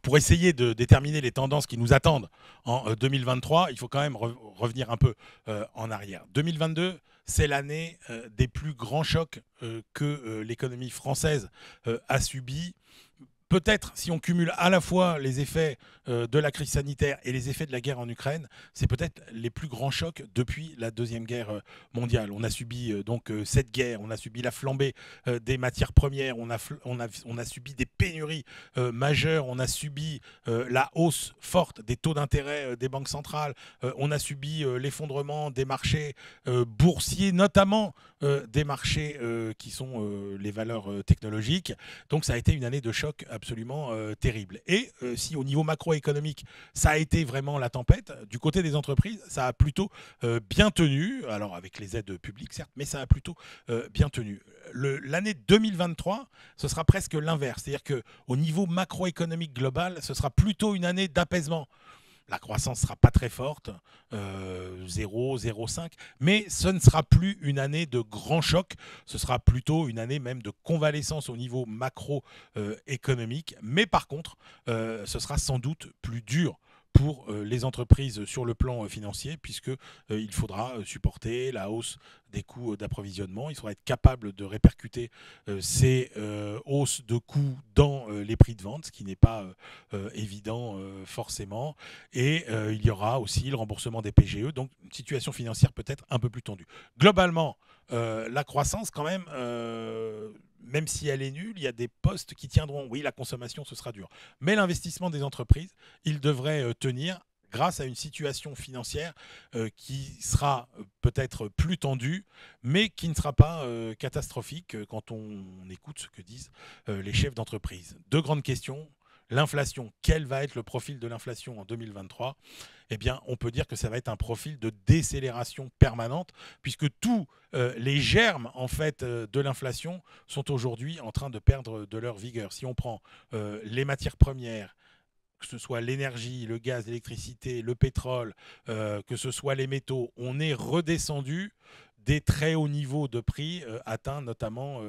pour essayer de déterminer les tendances qui nous attendent en 2023, il faut quand même revenir un peu en arrière. 2022, c'est l'année des plus grands chocs que l'économie française a subi. Peut-être, si on cumule à la fois les effets de la crise sanitaire et les effets de la guerre en Ukraine, c'est peut-être les plus grands chocs depuis la Deuxième Guerre mondiale. On a subi cette guerre, on a subi la flambée des matières premières, on a subi des pénuries majeures, on a subi la hausse forte des taux d'intérêt des banques centrales, on a subi l'effondrement des marchés boursiers, notamment des marchés qui sont les valeurs technologiques. Donc ça a été une année de choc absolument terrible. Et si au niveau macroéconomique, ça a été vraiment la tempête, du côté des entreprises, ça a plutôt bien tenu, alors avec les aides publiques certes, mais ça a plutôt bien tenu. L'année 2023, ce sera presque l'inverse, c'est-à-dire qu'au niveau macroéconomique global, ce sera plutôt une année d'apaisement. La croissance ne sera pas très forte, 0, 0,5, mais ce ne sera plus une année de grand choc, ce sera plutôt une année même de convalescence au niveau macroéconomique, mais par contre, ce sera sans doute plus dur pour les entreprises sur le plan financier, puisqu'il faudra supporter la hausse des coûts d'approvisionnement. Il faudra être capable de répercuter ces hausses de coûts dans les prix de vente, ce qui n'est pas évident forcément. Et il y aura aussi le remboursement des PGE, donc une situation financière peut-être un peu plus tendue. Globalement, la croissance quand même si elle est nulle, il y a des postes qui tiendront. Oui, la consommation, ce sera dur. Mais l'investissement des entreprises, il devrait tenir grâce à une situation financière qui sera peut-être plus tendue, mais qui ne sera pas catastrophique quand on écoute ce que disent les chefs d'entreprise. Deux grandes questions. L'inflation, quel va être le profil de l'inflation en 2023 ? Eh bien, on peut dire que ça va être un profil de décélération permanente, puisque tous les germes en fait, de l'inflation sont aujourd'hui en train de perdre de leur vigueur. Si on prend les matières premières, que ce soit l'énergie, le gaz, l'électricité, le pétrole, que ce soit les métaux, on est redescendu des très hauts niveaux de prix atteints notamment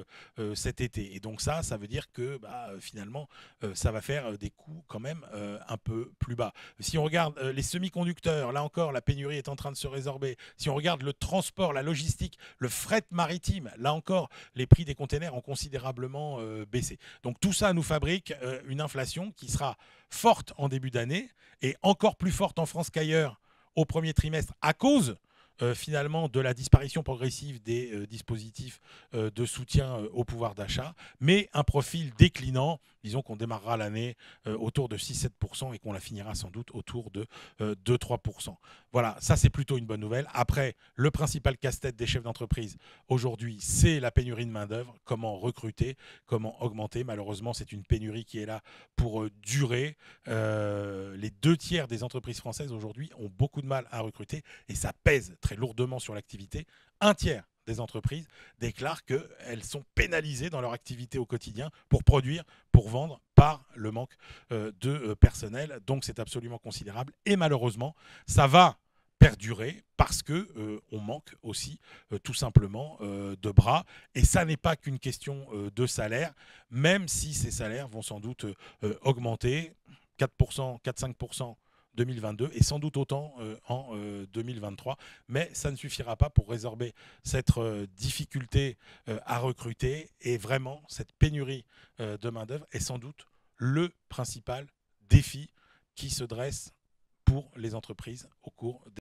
cet été. Et donc ça veut dire que finalement, ça va faire des coûts quand même un peu plus bas. Si on regarde les semi-conducteurs, là encore, la pénurie est en train de se résorber. Si on regarde le transport, la logistique, le fret maritime, là encore, les prix des containers ont considérablement baissé. Donc tout ça nous fabrique une inflation qui sera forte en début d'année et encore plus forte en France qu'ailleurs au premier trimestre à cause finalement de la disparition progressive des dispositifs de soutien au pouvoir d'achat, mais un profil déclinant. Disons qu'on démarrera l'année autour de 6-7% et qu'on la finira sans doute autour de 2-3%. Voilà, ça c'est plutôt une bonne nouvelle. Après, le principal casse-tête des chefs d'entreprise aujourd'hui, c'est la pénurie de main-d'œuvre. Comment recruter, comment augmenter. Malheureusement, c'est une pénurie qui est là pour durer. Les 2 tiers des entreprises françaises aujourd'hui ont beaucoup de mal à recruter et ça pèse très lourdement sur l'activité. 1 tiers des entreprises déclarent qu'elles sont pénalisées dans leur activité au quotidien pour produire, pour vendre, par le manque de personnel. Donc c'est absolument considérable et malheureusement, ça va perdurer parce que on manque aussi tout simplement de bras et ça n'est pas qu'une question de salaire, même si ces salaires vont sans doute augmenter 4%, 4-5% 2022 et sans doute autant en 2023. Mais ça ne suffira pas pour résorber cette difficulté à recruter et vraiment cette pénurie de main-d'œuvre est sans doute le principal défi qui se dresse pour les entreprises au cours des